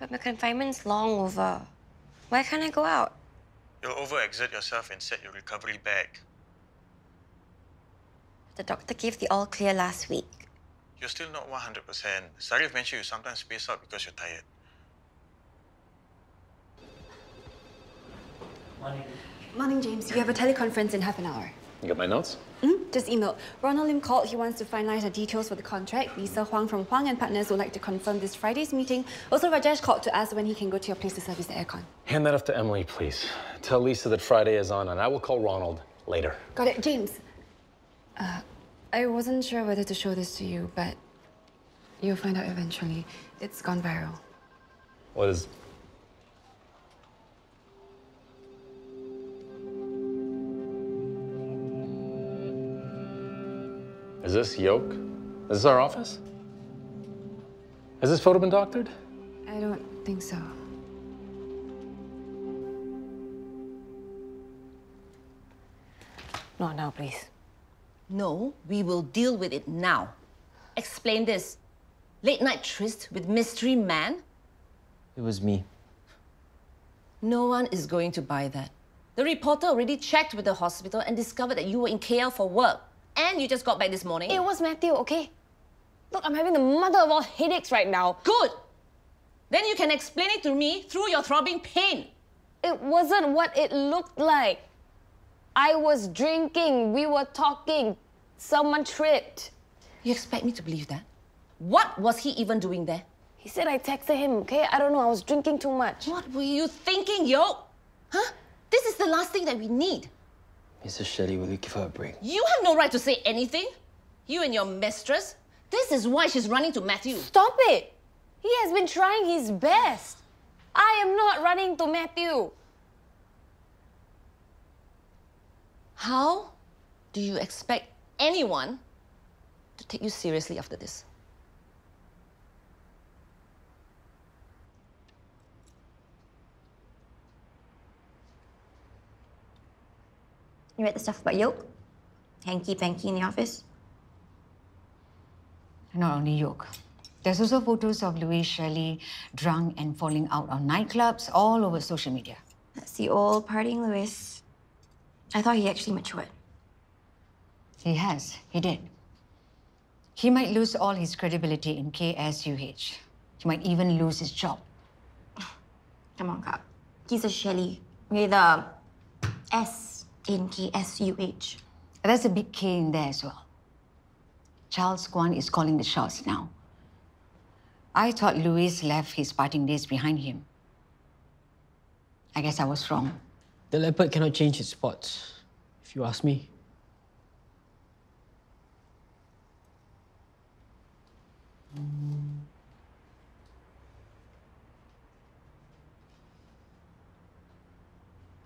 But my confinement's long over. Why can't I go out? You'll overexert yourself and set your recovery back. The doctor gave the all clear last week. You're still not 100%. Sarif mentioned you sometimes space out because you're tired. Morning, James. You have a teleconference in half an hour. You got my notes? Just emailed. Ronald Lim called. He wants to finalize the details for the contract. Lisa Huang from Huang and Partners would like to confirm this Friday's meeting. Also, Rajesh called to ask when he can go to your place to service the aircon. Hand that off to Emily, please. Tell Lisa that Friday is on, and I will call Ronald later. Got it. James. I wasn't sure whether to show this to you, but you'll find out eventually. It's gone viral. What is... Is this Yoke? Is this our office? Has this photo been doctored? I don't think so. Not now, please. No, we will deal with it now. Explain this. Late night tryst with mystery man? It was me. No one is going to buy that. The reporter already checked with the hospital and discovered that you were in KL for work. And you just got back this morning. It was Matthew, okay? Look, I'm having the mother of all headaches right now. Good! Then you can explain it to me through your throbbing pain. It wasn't what it looked like. I was drinking, we were talking. Someone tripped. You expect me to believe that? What was he even doing there? He said I texted him, okay? I don't know, I was drinking too much. What were you thinking, yo? Huh? This is the last thing that we need. Mrs. Shelley, will you give her a break? You have no right to say anything. You and your mistress. This is why she's running to Matthew. Stop it! He has been trying his best. I am not running to Matthew. How do you expect anyone to take you seriously after this? You read the stuff about Yoke? Hanky-panky in the office? Not only Yoke. There's also photos of Louise Shirley drunk and falling out on nightclubs all over social media. That's the old partying Louis. I thought he actually matured. He has. He did. He might lose all his credibility in KSUH. He might even lose his job. Come on, Kak. He's a Shelley with a S in KSUH. There's a big K in there as well. Charles Kwan is calling the shots now. I thought Louis left his partying days behind him. I guess I was wrong. The leopard cannot change its spots, if you ask me.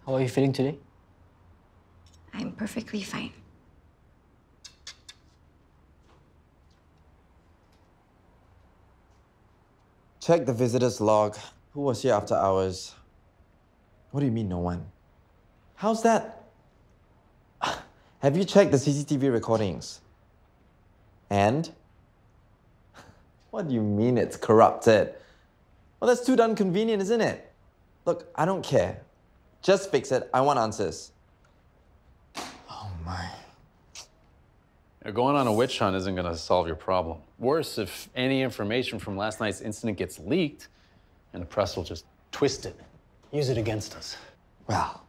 How are you feeling today? I'm perfectly fine. Check the visitor's log. Who was here after hours? What do you mean, no one? How's that? Have you checked the CCTV recordings? And? What do you mean it's corrupted? Well, that's too darn convenient, isn't it? Look, I don't care. Just fix it. I want answers. Oh, my. Going on a witch hunt isn't going to solve your problem. Worse, if any information from last night's incident gets leaked, and the press will just twist it, use it against us. Well,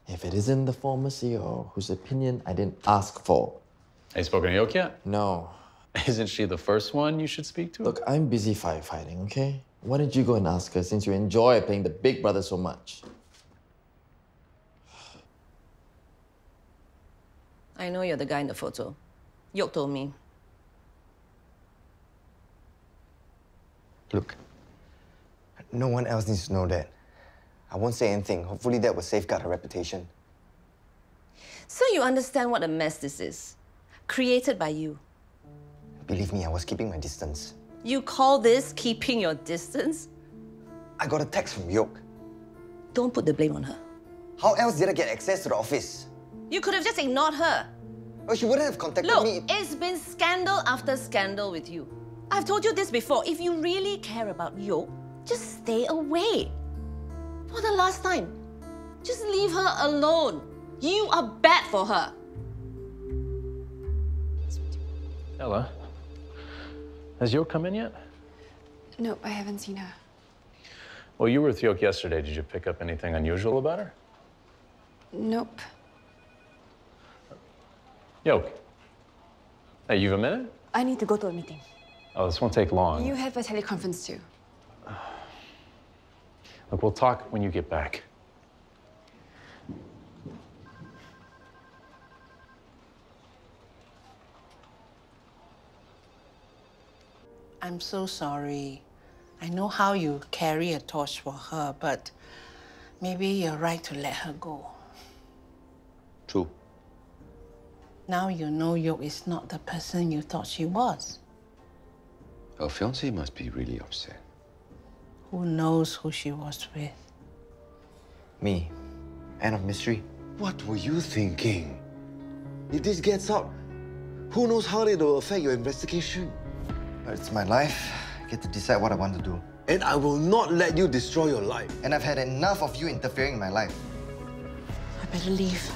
if it isn't the former CEO, whose opinion I didn't ask for. Have you spoken to Yoke yet? No. Isn't she the first one you should speak to? Look, I'm busy firefighting, okay? Why don't you go and ask her since you enjoy playing the big brother so much? I know you're the guy in the photo. Yoke told me. Look, no one else needs to know that. I won't say anything. Hopefully that will safeguard her reputation. So you understand what a mess this is. Created by you. Believe me, I was keeping my distance. You call this keeping your distance? I got a text from Yoke. Don't put the blame on her. How else did I get access to the office? You could have just ignored her. Oh, she wouldn't have contacted Look, me. it's been scandal after scandal with you. I've told you this before. If you really care about Yoke, Just stay away. For the last time, just leave her alone. You are bad for her. Ella, has Yo come in yet? Nope, I haven't seen her. Well, you were with Yoke yesterday. Did you pick up anything unusual about her? Nope. Yoke. Hey, you have a minute? I need to go to a meeting. Oh, this won't take long. You have a teleconference too. Look, we'll talk when you get back. I'm so sorry. I know how you carry a torch for her, but maybe you're right to let her go. True. Now you know Yoke is not the person you thought she was. Her fiancé must be really upset. Who knows who she was with? Me. End of mystery. What were you thinking? If this gets out, who knows how it will affect your investigation? But it's my life. I get to decide what I want to do. And I will not let you destroy your life. And I've had enough of you interfering in my life. I better leave.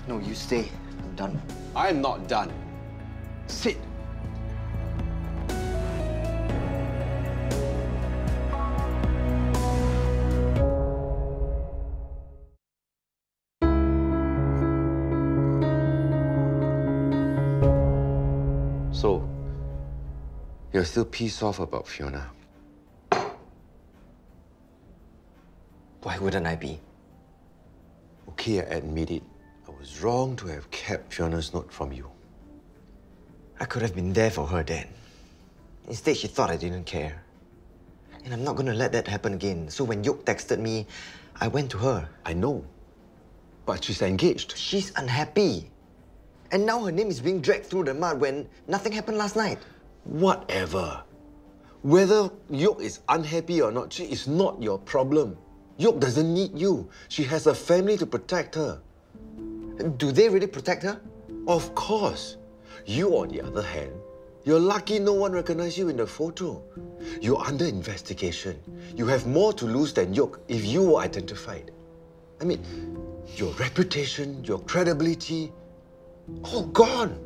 No, you stay. I'm done. I'm not done. Sit. So, you're still pissed off about Fiona? Why wouldn't I be? Okay, I admit it. I was wrong to have kept Fiona's note from you. I could have been there for her then. Instead, she thought I didn't care. And I'm not gonna let that happen again. So when Yoke texted me, I went to her. I know. But she's engaged. She's unhappy. And now her name is being dragged through the mud when nothing happened last night. Whatever. Whether Yoke is unhappy or not, she is not your problem. Yoke doesn't need you. She has a family to protect her. Do they really protect her? Of course. You, on the other hand, you're lucky no one recognized you in the photo. You're under investigation. You have more to lose than Yoke if you were identified. I mean, your reputation, your credibility, all gone.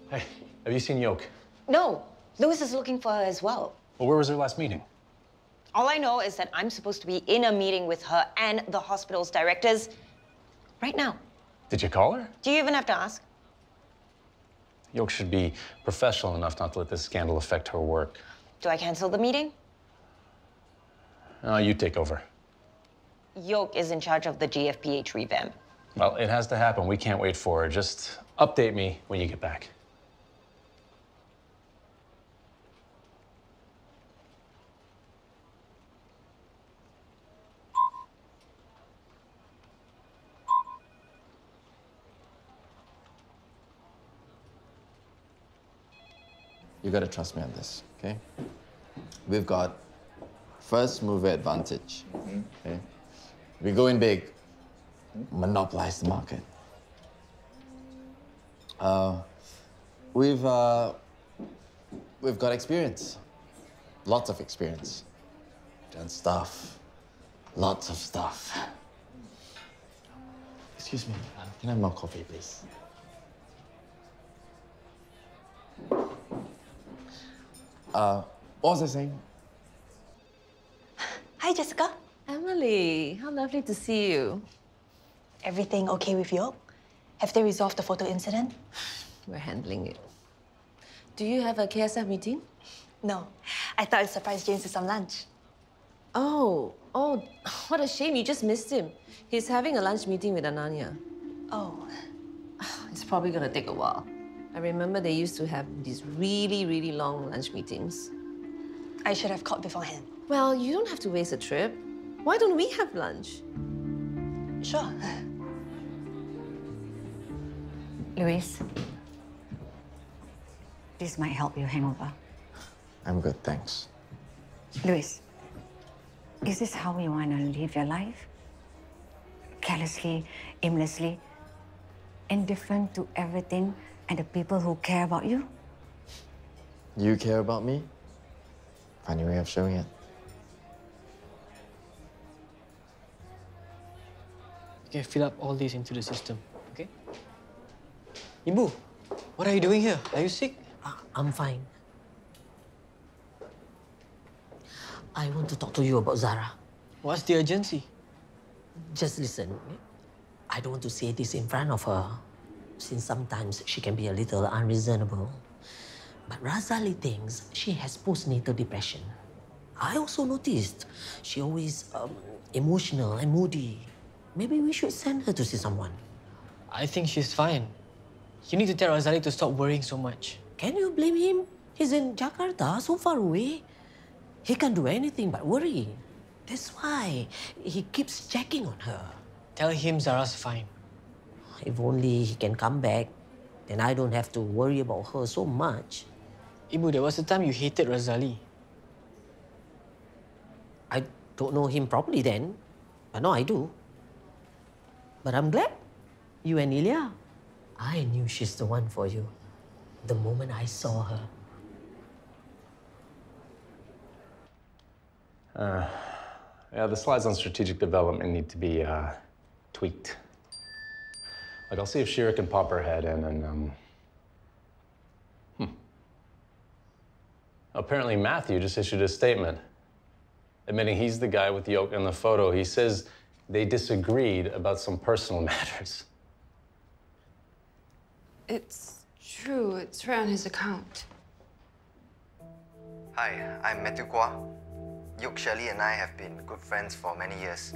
Hey, have you seen Yoke? No, Louis is looking for her as well. Well, where was her last meeting? All I know is that I'm supposed to be in a meeting with her and the hospital's directors right now. Did you call her? Do you even have to ask? Yoke should be professional enough not to let this scandal affect her work. Do I cancel the meeting? You take over. Yoke is in charge of the GFPH revamp. Well, it has to happen. We can't wait for her. Just update me when you get back. You gotta trust me on this, okay? We've got first mover advantage, okay? We go in big, monopolize the market. We've got experience, lots of experience. Done stuff, lots of stuff. Excuse me, can I have more coffee, please? What was I saying? Hi, Jessica. Emily, how lovely to see you. Everything okay with Yoke? Have they resolved the photo incident? We're handling it. Do you have a KSF meeting? No. I thought I'd surprise James with some lunch. Oh, what a shame you just missed him. He's having a lunch meeting with Ananya. Oh. It's probably gonna take a while. I remember they used to have these really, really long lunch meetings. I should have called beforehand. Well, you don't have to waste a trip. Why don't we have lunch? Sure. Luis, this might help your hangover. I'm good, thanks. Luis, is this how you want to live your life? Carelessly, aimlessly, indifferent to everything and the people who care about you? You care about me? Find a way of showing it. You can fill up all this into the system, okay? Ibu, what are you doing here? Are you sick? I'm fine. I want to talk to you about Zara. What's the urgency? Just listen. I don't want to say this in front of her, since sometimes she can be a little unreasonable. But Razali thinks she has postnatal depression. I also noticed she always emotional and moody. Maybe we should send her to see someone. I think she's fine. You need to tell Razali to stop worrying so much. Can you blame him? He's in Jakarta, so far away. He can't do anything but worry. That's why he keeps checking on her. Tell him Zara's fine. If only he can come back, then I don't have to worry about her so much. Ibu, there was a time you hated Razali. I don't know him properly then, but now I do. But I'm glad. You and Ilya, I knew she's the one for you the moment I saw her. Yeah, the slides on strategic development need to be tweaked. Like, I'll see if Shira can pop her head in and, Apparently Matthew just issued a statement admitting he's the guy with the yoke in the photo. He says they disagreed about some personal matters. It's true. It's right on his account. Hi, I'm Matthew Kwa. Yoke, Shirley and I have been good friends for many years.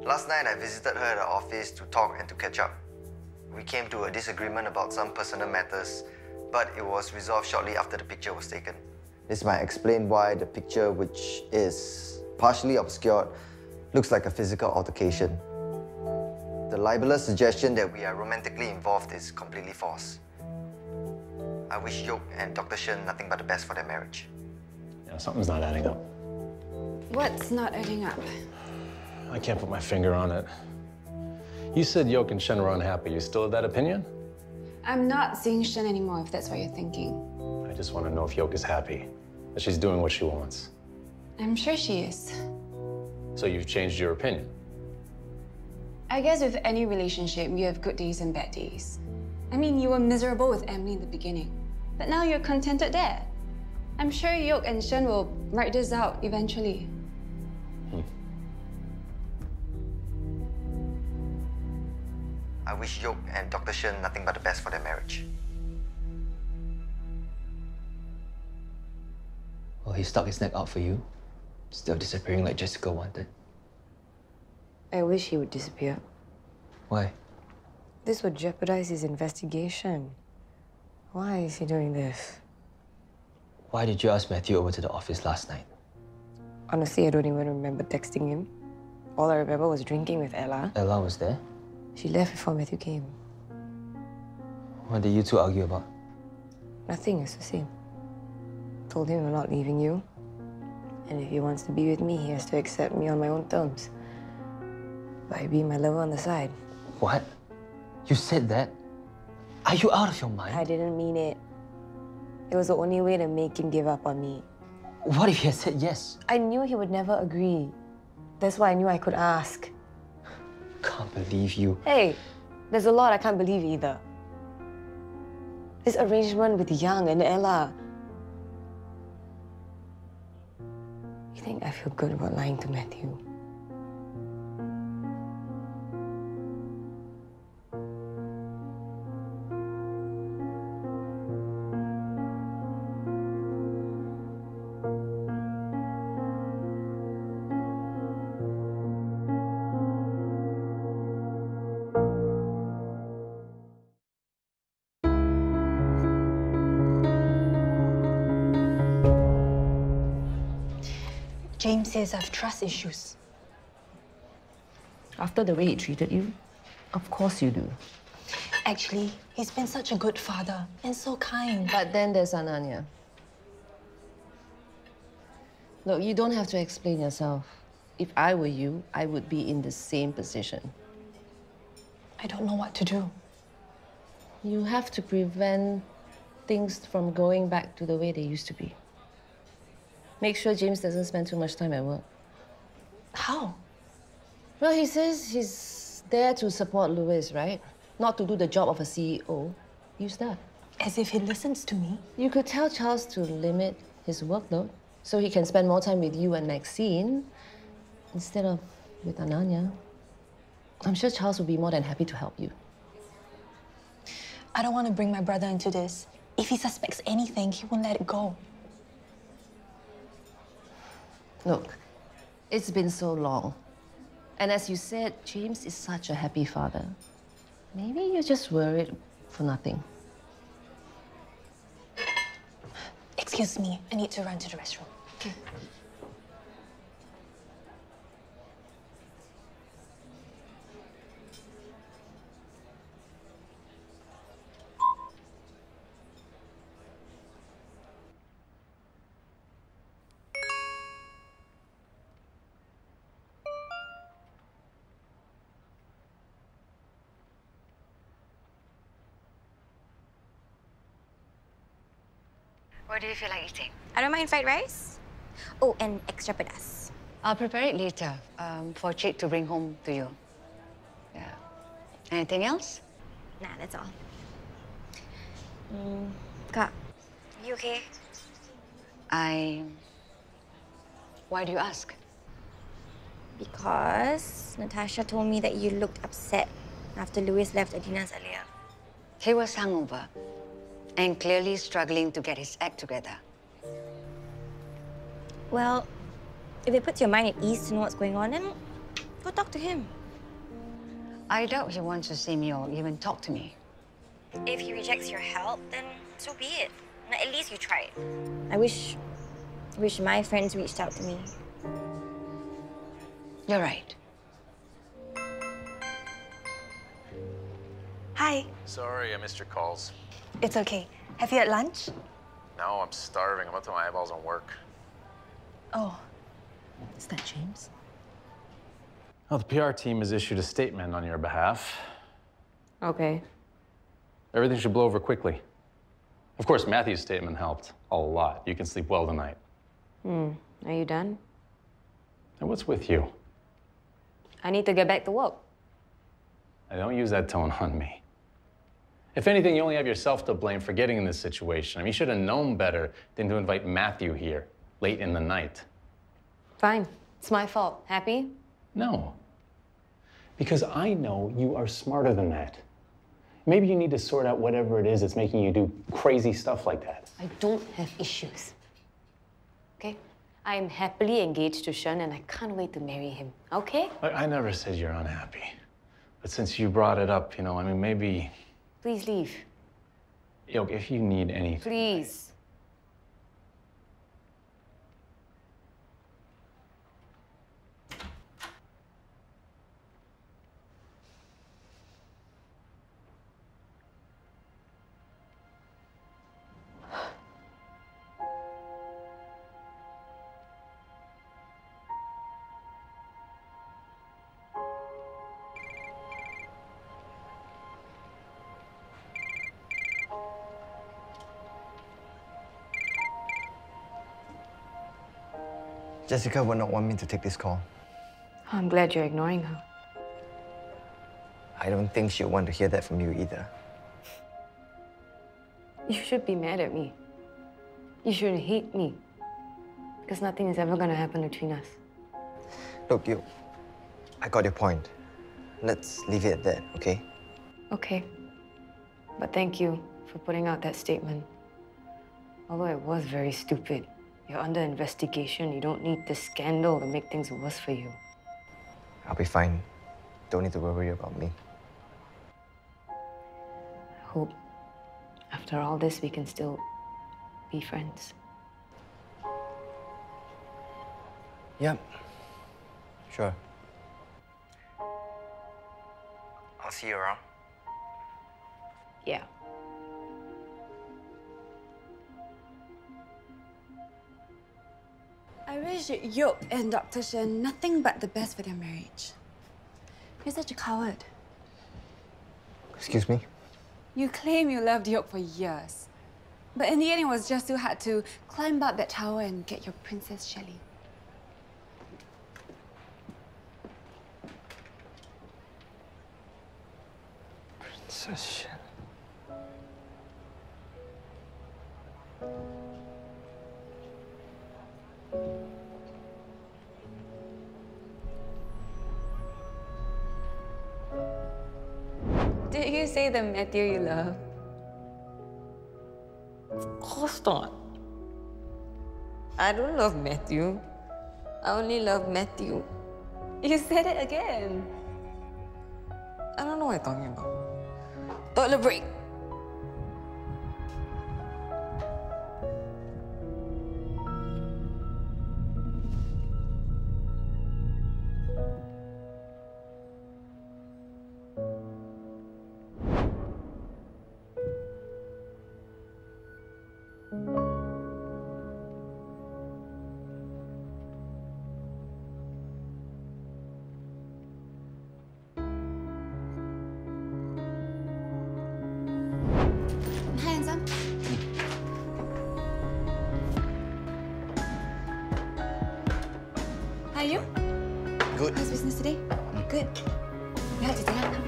Last night I visited her at her office to talk and to catch up. We came to a disagreement about some personal matters, but it was resolved shortly after the picture was taken. This might explain why the picture, which is partially obscured, looks like a physical altercation. The libelous suggestion that we are romantically involved is completely false. I wish Yoke and Dr. Shen nothing but the best for their marriage. Yeah, something's not adding up. What's not adding up? I can't put my finger on it. You said Yoke and Shen were unhappy. You still have that opinion? I'm not seeing Shen anymore, if that's what you're thinking. I just want to know if Yoke is happy, that she's doing what she wants. I'm sure she is. So you've changed your opinion? I guess with any relationship, you have good days and bad days. I mean, you were miserable with Emily in the beginning, but now you're contented there. I'm sure Yoke and Shen will write this out eventually. I wish Yoke and Dr. Shen nothing but the best for their marriage. Well, he stuck his neck out for you, still disappearing like Jessica wanted. I wish he would disappear. Why? This would jeopardize his investigation. Why is he doing this? Why did you ask Matthew over to the office last night? Honestly, I don't even remember texting him. All I remember was drinking with Ella. Ella was there? She left before Matthew came. What did you two argue about? Nothing, it's the same. Told him I'm not leaving you. And if he wants to be with me, he has to accept me on my own terms. By being my lover on the side. What? You said that? Are you out of your mind? I didn't mean it. It was the only way to make him give up on me. What if he had said yes? I knew he would never agree. That's why I knew I could ask. Can't believe you. Hey, there's a lot I can't believe either. This arrangement with Young and Ella. You think I feel good about lying to Matthew? James says I have trust issues. After the way he treated you, of course you do. Actually, he's been such a good father and so kind. But then there's Ananya. Look, you don't have to explain yourself. If I were you, I would be in the same position. I don't know what to do. You have to prevent things from going back to the way they used to be. Make sure James doesn't spend too much time at work. How? Well, he says he's there to support Louis, right? Not to do the job of a CEO. Use that. As if he listens to me. You could tell Charles to limit his workload so he can spend more time with you and Maxine instead of with Ananya. I'm sure Charles will be more than happy to help you. I don't want to bring my brother into this. If he suspects anything, he won't let it go. Look, it's been so long. And as you said, James is such a happy father. Maybe you're just worried for nothing. Excuse me, I need to run to the restroom. Okay. What do you feel like eating? I don't mind fried rice. Oh, and extra pedas. I'll prepare it later for Chick to bring home to you. Yeah. Anything else? Nah, that's all. Kak, you okay? Why do you ask? Because Natasha told me that you looked upset after Louis left Adina's earlier. He was hungover and clearly struggling to get his act together. Well, if it puts your mind at ease to know what's going on, then go talk to him. I doubt he wants to see me or even talk to me. If he rejects your help, then so be it. At least you tried. I wish my friends reached out to me. You're right. Hi. Sorry, I missed your calls. It's okay. Have you had lunch? No, I'm starving. I'm up to my eyeballs on work. Oh. Is that James? Well, the PR team has issued a statement on your behalf. Okay. Everything should blow over quickly. Of course, Matthew's statement helped a lot. You can sleep well tonight. Are you done? And what's with you? I need to get back to work. I don't use that tone on me. If anything, you only have yourself to blame for getting in this situation. I mean, you should have known better than to invite Matthew here late in the night. Fine. It's my fault. Happy? No. Because I know you are smarter than that. Maybe you need to sort out whatever it is that's making you do crazy stuff like that. I don't have issues. Okay? I am happily engaged to Shen and I can't wait to marry him. Okay? I never said you're unhappy. But since you brought it up, I mean, maybe... Please leave. Yoke, if you need anything... Please. Jessica would not want me to take this call. I'm glad you're ignoring her. I don't think she'll want to hear that from you either. You should be mad at me. You should hate me. Because nothing is ever gonna happen between us. Look, I got your point. Let's leave it at that, okay? Okay. But thank you for putting out that statement. Although it was very stupid. You're under investigation. You don't need this scandal to make things worse for you. I'll be fine. Don't need to worry about me. I hope after all this we can still be friends. Yep. Sure. I'll see you around. Yeah. I wish Yoke and Dr. Shen nothing but the best for their marriage. You're such a coward. Excuse me? You claim you loved Yoke for years. But in the end, it was just too hard to climb up that tower and get your Princess Shelley. Princess Shelley. Did you say the Matthew you love? Of course not. I don't love Matthew. I only love Matthew. You said it again. I don't know what you're talking about. Toilet break. Hi, handsome. How are you? Good. How's business today? Good. You have to dinner. Come.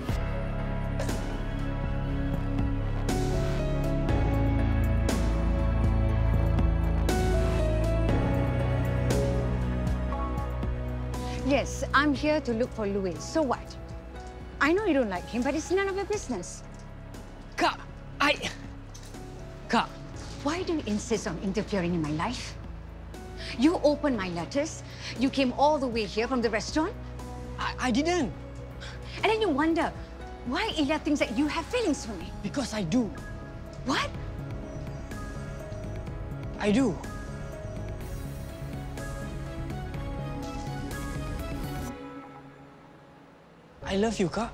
Yes, I'm here to look for Louis. So what? I know you don't like him, but it's none of your business. Kak, Kak. Why do you insist on interfering in my life? You opened my letters. You came all the way here from the restaurant. I didn't. And then you wonder why Ilya thinks that you have feelings for me. Because I do. What? I do. I love you, Kak.